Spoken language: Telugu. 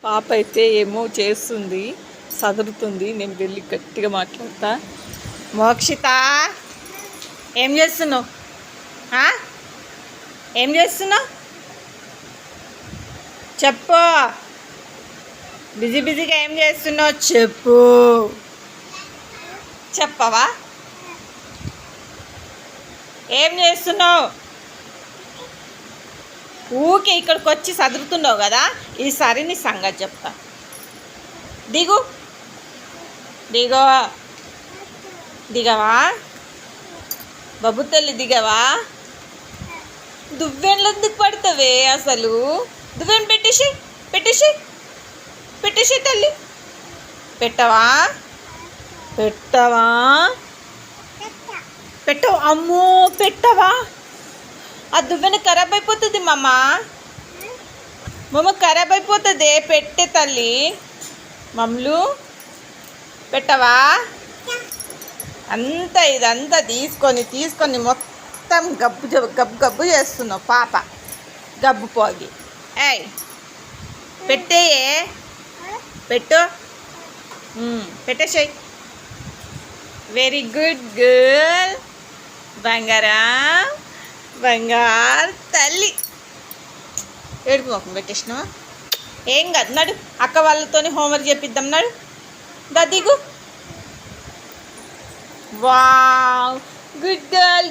పాప అయితే ఏమో చేస్తుంది, సదురుతుంది. నేను వెళ్ళి గట్టిగా మాట్లాడతా. మోక్షిత, ఏం చేస్తున్నావు? ఏం చేస్తున్నావు చెప్పు. బిజీగా ఏం చేస్తున్నావు చెప్పు. చెప్పవా? ఏం చేస్తున్నావు? ఊకే ఇక్కడికి వచ్చి సదురుతున్నావు కదా, ఈసారి నీ సంగతి చెప్తా. దిగు, దిగవా బాబు తల్లి, దిగవా? దువ్వెనలో ఎందుకు పడతావే అసలు? దువ్వెన పెట్టేసి తల్లి. పెట్టవా? పెట్టవు. అమ్మో, పెట్టవా? ఆ దువ్వెన ఖరాబ్ అయిపోతుంది మమ్మ ఖరాబ్ అయిపోతుంది. పెట్టే తల్లి. మమ్మలు పెట్టవా? ఇదంతా తీసుకొని మొత్తం గబ్బు చేస్తున్నావు పాప. గబ్బు పోగి. ఏయ్ పెట్టేయే, పెట్టేసేయ్. Very good girl. బంగారు తల్లి. ఏడుపు మొక్కం పెట్టేసినావా? ఏం కాదు, నడు. అక్క వాళ్ళతోని హోంవర్క్ చేపిద్దాం, నడు. దిగు. Wow, good girl.